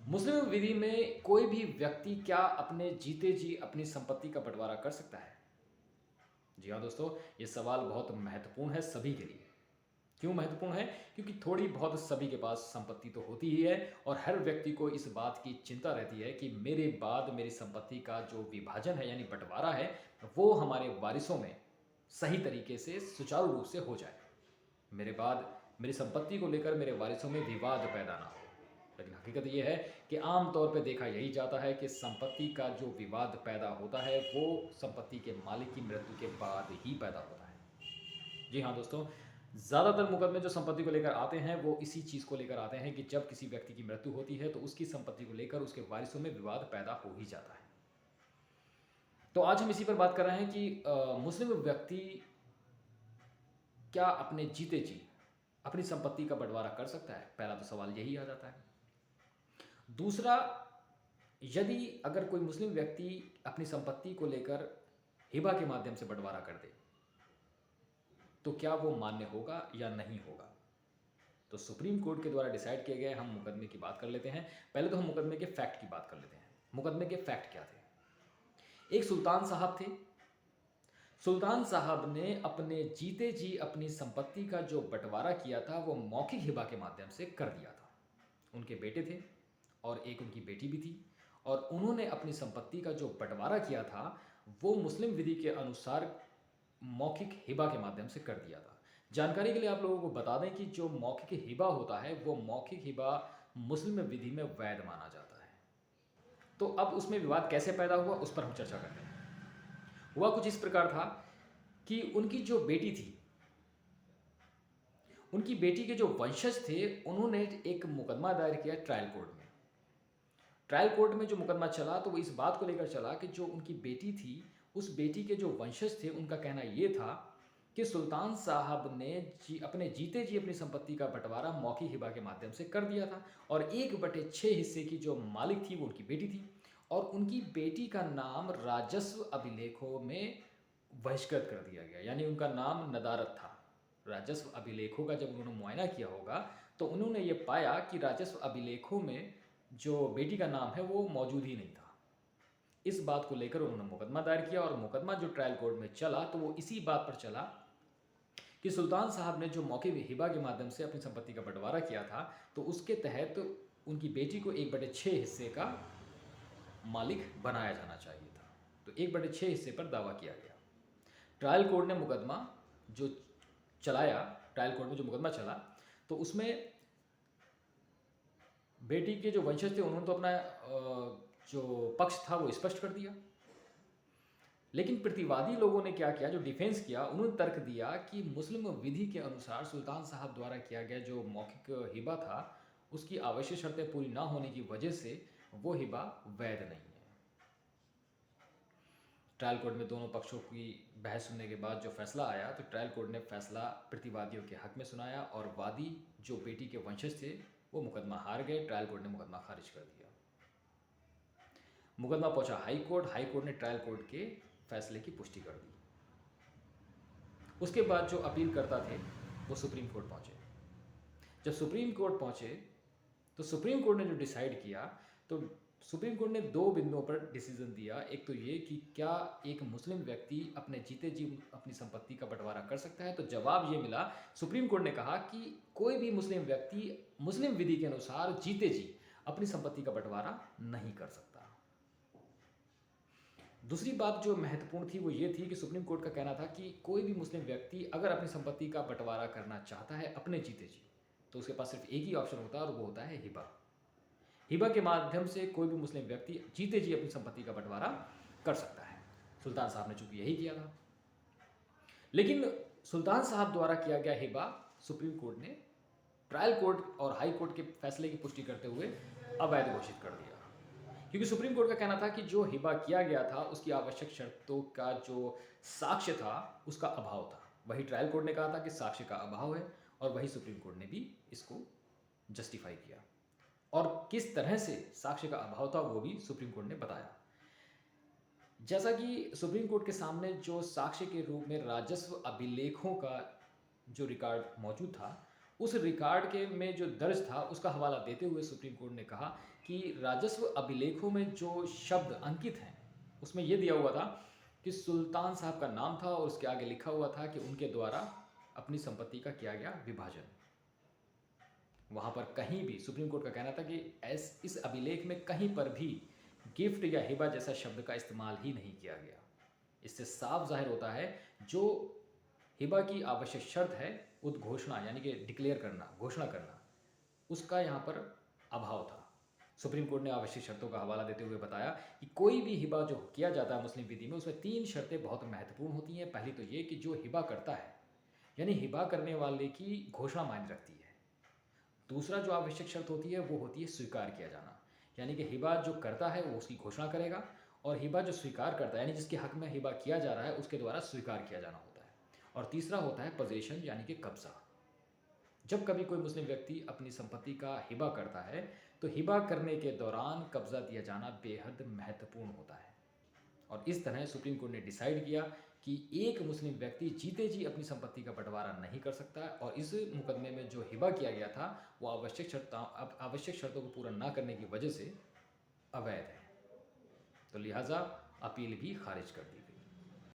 मुस्लिम विधि में कोई भी व्यक्ति क्या अपने जीते जी अपनी संपत्ति का बंटवारा कर सकता है? जी हाँ दोस्तों, ये सवाल बहुत महत्वपूर्ण है सभी के लिए। क्यों महत्वपूर्ण है? क्योंकि थोड़ी बहुत सभी के पास संपत्ति तो होती ही है और हर व्यक्ति को इस बात की चिंता रहती है कि मेरे बाद मेरी संपत्ति का जो विभाजन है यानी बंटवारा है, वो हमारे वारिसों में सही तरीके से सुचारू रूप से हो जाए। मेरे बाद मेरी संपत्ति को लेकर मेरे वारिसों में विवाद पैदा ना हो। लेकिन हकीकत ये है कि आम तौर पे देखा यही जाता है कि संपत्ति का जो विवाद पैदा होता है वो संपत्ति के मालिक की मृत्यु के बाद ही पैदा होता है। जी हाँ दोस्तों, ज़्यादातर मुकदमे जो संपत्ति को लेकर आते हैं वो इसी चीज़ को लेकर आते हैं कि जब किसी व्यक्ति की मृत्यु होती है तो उसकी संपत्ति को लेकर उसके वारिसों में विवाद पैदा हो ही जाता है। तो आज हम इसी पर बात कर रहे हैं कि मुस्लिम व्यक्ति क्या अपने जीते जी अपनी संपत्ति का बंटवारा कर सकता है? पहला तो सवाल यही आ जाता है। दूसरा, यदि अगर कोई मुस्लिम व्यक्ति अपनी संपत्ति को लेकर हिबा के माध्यम से बंटवारा कर दे, तो क्या वो मान्य होगा या नहीं होगा? तो सुप्रीम कोर्ट के द्वारा डिसाइड किए गए हम मुकदमे की बात कर लेते हैं। पहले तो हम मुकदमे के फैक्ट की बात कर लेते हैं। मुकदमे के फैक्ट क्या थे? एक सुल्तान साहब थे। सुल्तान साहब ने अपने जीते जी अपनी संपत्ति का जो बंटवारा किया था वो मौखिक हिबा के माध्यम से कर दिया था। उनके बेटे थे और एक उनकी बेटी भी थी और उन्होंने अपनी संपत्ति का जो बंटवारा किया था वो मुस्लिम विधि के अनुसार मौखिक हिबा के माध्यम से कर दिया था। जानकारी के लिए आप लोगों को बता दें कि जो मौखिक हिबा होता है वो मौखिक हिबा मुस्लिम विधि में वैध माना जाता है। तो अब उसमें विवाद कैसे पैदा हुआ उस पर हम चर्चा करते हैं। हुआ कुछ इस प्रकार था कि उनकी जो बेटी थी, उनकी बेटी के जो वंशज थे उन्होंने एक मुकदमा दायर किया ट्रायल कोर्ट में। ट्रायल कोर्ट में जो मुकदमा चला तो वो इस बात को लेकर चला कि जो उनकी बेटी थी, उस बेटी के जो वंशज थे उनका कहना ये था कि सुल्तान साहब ने अपने जीते जी अपनी संपत्ति का बंटवारा मौखिक हिबा के माध्यम से कर दिया था और 1/6 हिस्से की जो मालिक थी वो उनकी बेटी थी और उनकी बेटी का नाम राजस्व अभिलेखों में बहिष्कृत कर दिया गया, यानी उनका नाम नदारत था। राजस्व अभिलेखों का जब उन्होंने मुआयना किया होगा तो उन्होंने ये पाया कि राजस्व अभिलेखों में जो बेटी का नाम है वो मौजूद ही नहीं था। इस बात को लेकर उन्होंने मुकदमा दायर किया और मुकदमा जो ट्रायल कोर्ट में चला तो वो इसी बात पर चला कि सुल्तान साहब ने जो मौखिक हिबा के माध्यम से अपनी संपत्ति का बंटवारा किया था तो उसके तहत उनकी बेटी को 1/6 हिस्से का मालिक बनाया जाना चाहिए था। तो 1/6 हिस्से पर दावा किया गया। ट्रायल कोर्ट ने मुकदमा जो चलाया, ट्रायल कोर्ट में जो मुकदमा चला तो उसमें बेटी के जो वंशज थे उन्होंने तो अपना जो पक्ष था वो स्पष्ट कर दिया, लेकिन प्रतिवादी लोगों ने क्या किया, जो डिफेंस किया, उन्होंने तर्क दिया कि मुस्लिम विधि के अनुसार सुल्तान साहब द्वारा किया गया जो मौखिक हिबा था उसकी आवश्यक शर्तें पूरी ना होने की वजह से वो हिबा वैध नहीं है। ट्रायल कोर्ट में दोनों पक्षों की बहस सुनने के बाद जो फैसला आया तो ट्रायल कोर्ट ने फैसला प्रतिवादियों के हक में सुनाया और वादी जो बेटी के वंशज थे वो मुकदमा हार गए। ट्रायल कोर्ट ने मुकदमा खारिज कर दिया। मुकदमा पहुंचा हाई कोर्ट। हाई कोर्ट ने ट्रायल कोर्ट के फैसले की पुष्टि कर दी। उसके बाद जो अपील करता थे वो सुप्रीम कोर्ट पहुंचे। जब सुप्रीम कोर्ट पहुंचे तो सुप्रीम कोर्ट ने जो डिसाइड किया तो सुप्रीम कोर्ट ने 2 बिंदुओं पर डिसीजन दिया। एक तो ये कि क्या एक मुस्लिम व्यक्ति अपने जीते जी अपनी संपत्ति का बंटवारा कर सकता है? तो जवाब ये मिला, सुप्रीम कोर्ट ने कहा कि कोई भी मुस्लिम व्यक्ति मुस्लिम विधि के अनुसार जीते जी अपनी संपत्ति का बंटवारा नहीं कर सकता। दूसरी बात जो महत्वपूर्ण थी वो ये थी कि सुप्रीम कोर्ट का कहना था कि कोई भी मुस्लिम व्यक्ति अगर अपनी संपत्ति का बंटवारा करना चाहता है अपने जीते जी तो उसके पास सिर्फ एक ही ऑप्शन होता है और वो होता है हिबा। हिबा के माध्यम से कोई भी मुस्लिम व्यक्ति जीते जी अपनी संपत्ति का बंटवारा कर सकता है। सुल्तान साहब ने चूंकि यही किया था, लेकिन सुल्तान साहब द्वारा किया गया हिबा सुप्रीम कोर्ट ने ट्रायल कोर्ट और हाई कोर्ट के फैसले की पुष्टि करते हुए अवैध घोषित कर दिया, क्योंकि सुप्रीम कोर्ट का कहना था कि जो हिबा किया गया था उसकी आवश्यक शर्तों का जो साक्ष्य था उसका अभाव था। वही ट्रायल कोर्ट ने कहा था कि साक्ष्य का अभाव है और वही सुप्रीम कोर्ट ने भी इसको जस्टिफाई किया और किस तरह से साक्ष्य का अभाव था वो भी सुप्रीम कोर्ट ने बताया। जैसा कि सुप्रीम कोर्ट के सामने जो साक्ष्य के रूप में राजस्व अभिलेखों का जो रिकॉर्ड मौजूद था उस रिकॉर्ड के में जो दर्ज था उसका हवाला देते हुए सुप्रीम कोर्ट ने कहा कि राजस्व अभिलेखों में जो शब्द अंकित हैं उसमें यह दिया हुआ था कि सुल्तान साहब का नाम था और उसके आगे लिखा हुआ था कि उनके द्वारा अपनी संपत्ति का किया गया विभाजन। वहाँ पर कहीं भी सुप्रीम कोर्ट का कहना था कि इस अभिलेख में कहीं पर भी गिफ्ट या हिबा जैसा शब्द का इस्तेमाल ही नहीं किया गया। इससे साफ जाहिर होता है जो हिबा की आवश्यक शर्त है उद्घोषणा यानी कि डिक्लेयर करना, घोषणा करना, उसका यहाँ पर अभाव था। सुप्रीम कोर्ट ने आवश्यक शर्तों का हवाला देते हुए बताया कि कोई भी हिबा जो किया जाता है मुस्लिम विधि में उसमें 3 शर्तें बहुत महत्वपूर्ण होती हैं। पहली तो ये कि जो हिबा करता है यानी हिबा करने वाले की घोषणा मायने रखती है। दूसरा जो आवश्यक शर्त होती है वो होती है स्वीकार किया जाना, यानी कि हिबा जो करता है वो उसकी घोषणा करेगा और हिबा जो स्वीकार करता है यानी जिसके हक में हिबा किया जा रहा है उसके द्वारा स्वीकार किया जाना होता है। और तीसरा होता है पोजेशन यानी कि कब्जा। जब कभी कोई मुस्लिम व्यक्ति अपनी संपत्ति का हिबा करता है तो हिबा करने के दौरान कब्जा दिया जाना बेहद महत्वपूर्ण होता है। और इस तरह सुप्रीम कोर्ट ने डिसाइड किया कि एक मुस्लिम व्यक्ति जीते जी अपनी संपत्ति का बंटवारा नहीं कर सकता और इस मुकदमे में जो हिबा किया गया था वो आवश्यक शर्तों को पूरा ना करने की वजह से अवैध है, तो लिहाजा अपील भी खारिज कर दी गई।